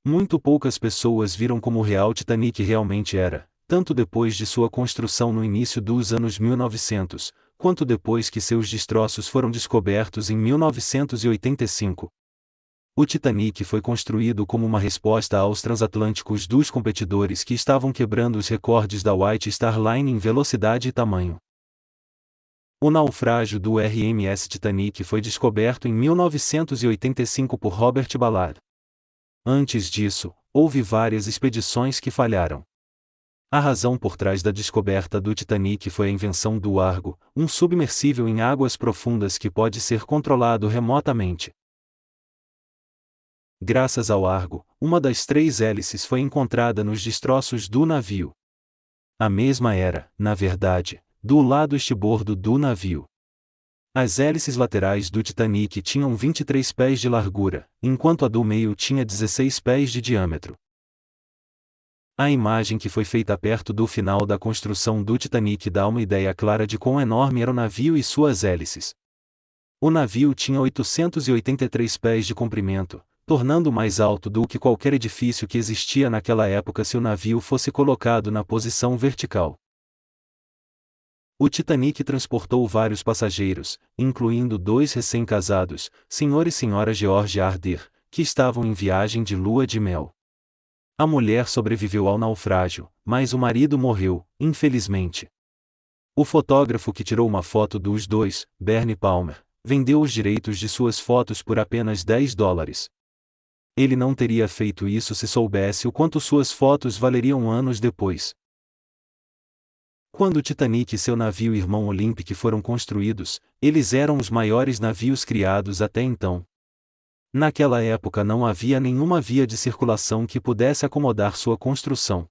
Muito poucas pessoas viram como real o Titanic realmente era, tanto depois de sua construção no início dos anos 1900, quanto depois que seus destroços foram descobertos em 1985. O Titanic foi construído como uma resposta aos transatlânticos dos competidores que estavam quebrando os recordes da White Star Line em velocidade e tamanho. O naufrágio do RMS Titanic foi descoberto em 1985 por Robert Ballard. Antes disso, houve várias expedições que falharam. A razão por trás da descoberta do Titanic foi a invenção do Argo, um submersível em águas profundas que pode ser controlado remotamente. Graças ao Argo, uma das 3 hélices foi encontrada nos destroços do navio. A mesma era, na verdade, do lado estibordo do navio. As hélices laterais do Titanic tinham 23 pés de largura, enquanto a do meio tinha 16 pés de diâmetro. A imagem que foi feita perto do final da construção do Titanic dá uma ideia clara de quão enorme era o navio e suas hélices. O navio tinha 883 pés de comprimento, tornando mais alto do que qualquer edifício que existia naquela época se o navio fosse colocado na posição vertical. O Titanic transportou vários passageiros, incluindo 2 recém-casados, Sr. e Sra. George Arder, que estavam em viagem de lua de mel. A mulher sobreviveu ao naufrágio, mas o marido morreu, infelizmente. O fotógrafo que tirou uma foto dos dois, Bernie Palmer, vendeu os direitos de suas fotos por apenas $10. Ele não teria feito isso se soubesse o quanto suas fotos valeriam anos depois. Quando o Titanic e seu navio irmão Olympic foram construídos, eles eram os maiores navios criados até então. Naquela época não havia nenhuma via de circulação que pudesse acomodar sua construção.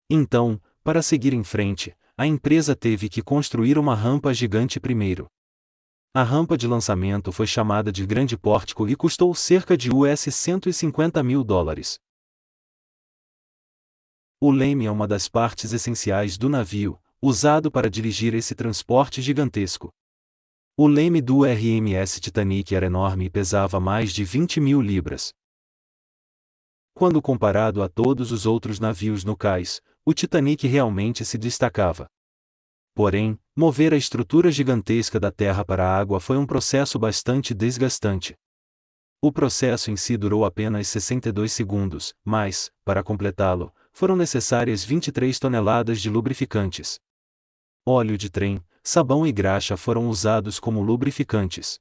Então, para seguir em frente, a empresa teve que construir uma rampa gigante primeiro. A rampa de lançamento foi chamada de Grande Pórtico e custou cerca de US$150 mil. O leme é uma das partes essenciais do navio, usado para dirigir esse transporte gigantesco. O leme do RMS Titanic era enorme e pesava mais de 20 mil libras. Quando comparado a todos os outros navios no cais, o Titanic realmente se destacava. Porém, mover a estrutura gigantesca da terra para a água foi um processo bastante desgastante. O processo em si durou apenas 62 segundos, mas, para completá-lo, foram necessárias 23 toneladas de lubrificantes. Óleo de trem, sabão e graxa foram usados como lubrificantes.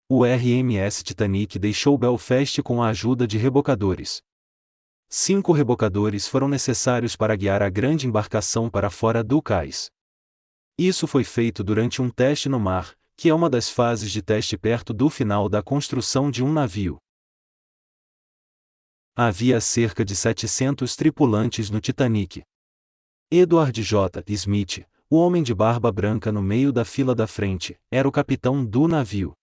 O RMS Titanic deixou Belfast com a ajuda de rebocadores. 5 rebocadores foram necessários para guiar a grande embarcação para fora do cais. Isso foi feito durante um teste no mar, que é uma das fases de teste perto do final da construção de um navio. Havia cerca de 700 tripulantes no Titanic. Edward J. Smith, o homem de barba branca no meio da fila da frente, era o capitão do navio.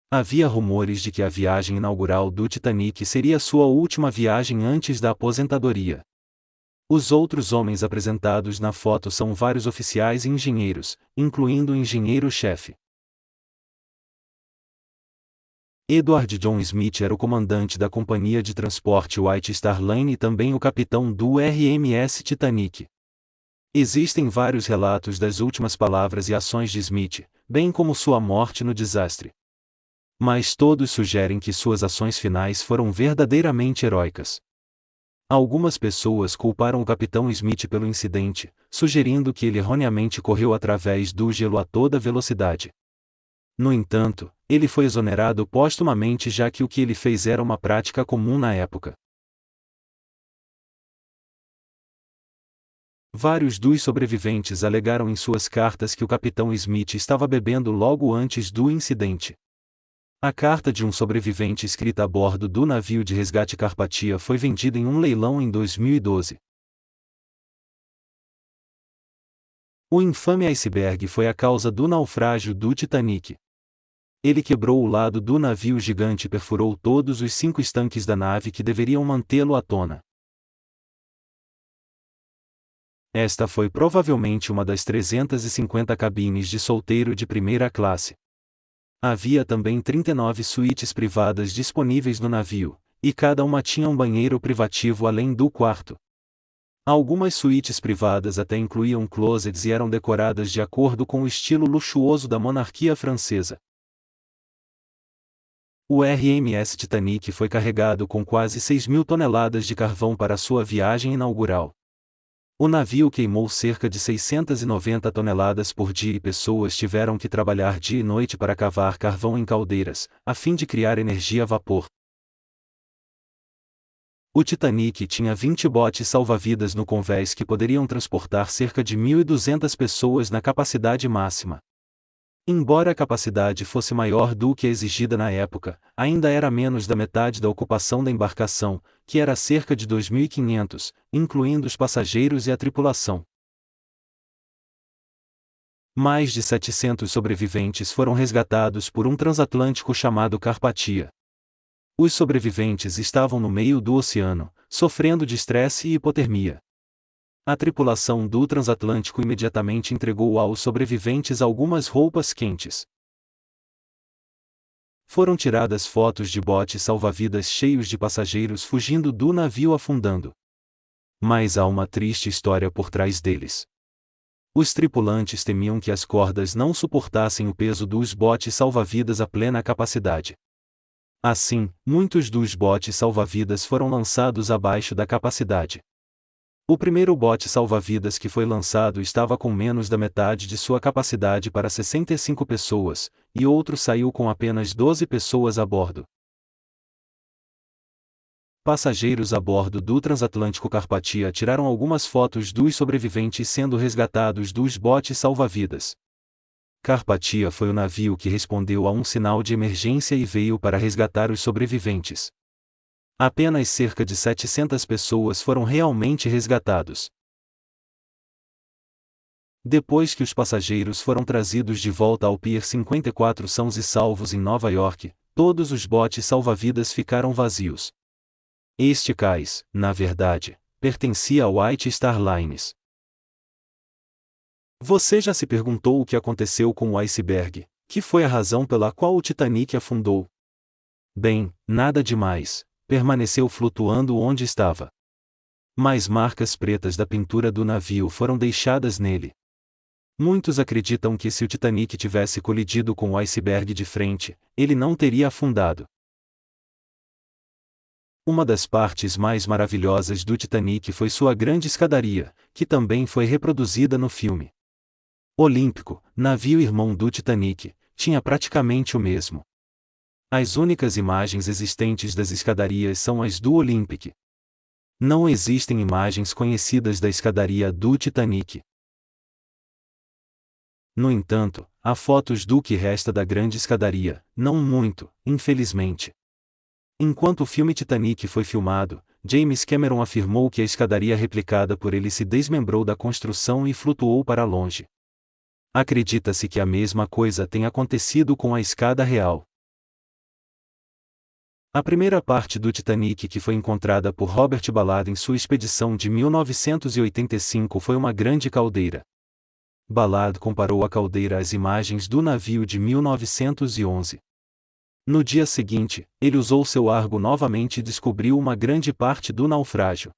Havia rumores de que a viagem inaugural do Titanic seria sua última viagem antes da aposentadoria. Os outros homens apresentados na foto são vários oficiais e engenheiros, incluindo o engenheiro-chefe. Edward John Smith era o comandante da companhia de transporte White Star Line e também o capitão do RMS Titanic. Existem vários relatos das últimas palavras e ações de Smith, bem como sua morte no desastre. Mas todos sugerem que suas ações finais foram verdadeiramente heróicas. Algumas pessoas culparam o capitão Smith pelo incidente, sugerindo que ele erroneamente correu através do gelo a toda velocidade. No entanto, ele foi exonerado póstumamente já que o que ele fez era uma prática comum na época. Vários dos sobreviventes alegaram em suas cartas que o capitão Smith estava bebendo logo antes do incidente. A carta de um sobrevivente escrita a bordo do navio de resgate Carpathia foi vendida em um leilão em 2012. O infame iceberg foi a causa do naufrágio do Titanic. Ele quebrou o lado do navio gigante e perfurou todos os 5 estanques da nave que deveriam mantê-lo à tona. Esta foi provavelmente uma das 350 cabines de solteiro de primeira classe. Havia também 39 suítes privadas disponíveis no navio, e cada uma tinha um banheiro privativo além do quarto. Algumas suítes privadas até incluíam closets e eram decoradas de acordo com o estilo luxuoso da monarquia francesa. O RMS Titanic foi carregado com quase 6.000 toneladas de carvão para sua viagem inaugural. O navio queimou cerca de 690 toneladas por dia e pessoas tiveram que trabalhar dia e noite para cavar carvão em caldeiras, a fim de criar energia a vapor. O Titanic tinha 20 botes salva-vidas no convés que poderiam transportar cerca de 1.200 pessoas na capacidade máxima. Embora a capacidade fosse maior do que a exigida na época, ainda era menos da metade da ocupação da embarcação, que era cerca de 2.500, incluindo os passageiros e a tripulação. Mais de 700 sobreviventes foram resgatados por um transatlântico chamado Carpathia. Os sobreviventes estavam no meio do oceano, sofrendo de estresse e hipotermia. A tripulação do transatlântico imediatamente entregou aos sobreviventes algumas roupas quentes. Foram tiradas fotos de botes salva-vidas cheios de passageiros fugindo do navio afundando. Mas há uma triste história por trás deles. Os tripulantes temiam que as cordas não suportassem o peso dos botes salva-vidas a plena capacidade. Assim, muitos dos botes salva-vidas foram lançados abaixo da capacidade. O primeiro bote salva-vidas que foi lançado estava com menos da metade de sua capacidade para 65 pessoas, e outro saiu com apenas 12 pessoas a bordo. Passageiros a bordo do transatlântico Carpathia tiraram algumas fotos dos sobreviventes sendo resgatados dos botes salva-vidas. Carpathia foi o navio que respondeu a um sinal de emergência e veio para resgatar os sobreviventes. Apenas cerca de 700 pessoas foram realmente resgatados. Depois que os passageiros foram trazidos de volta ao Pier 54 sãos e salvos em Nova York, todos os botes salva-vidas ficaram vazios. Este cais, na verdade, pertencia ao White Star Lines. Você já se perguntou o que aconteceu com o iceberg, que foi a razão pela qual o Titanic afundou? Bem, nada demais. Permaneceu flutuando onde estava. Mas marcas pretas da pintura do navio foram deixadas nele. Muitos acreditam que se o Titanic tivesse colidido com o iceberg de frente, ele não teria afundado. Uma das partes mais maravilhosas do Titanic foi sua grande escadaria, que também foi reproduzida no filme. Olímpico, navio irmão do Titanic, tinha praticamente o mesmo. As únicas imagens existentes das escadarias são as do Olympic. Não existem imagens conhecidas da escadaria do Titanic. No entanto, há fotos do que resta da grande escadaria, não muito, infelizmente. Enquanto o filme Titanic foi filmado, James Cameron afirmou que a escadaria replicada por ele se desmembrou da construção e flutuou para longe. Acredita-se que a mesma coisa tenha acontecido com a escada real. A primeira parte do Titanic que foi encontrada por Robert Ballard em sua expedição de 1985 foi uma grande caldeira. Ballard comparou a caldeira às imagens do navio de 1911. No dia seguinte, ele usou seu Argo novamente e descobriu uma grande parte do naufrágio.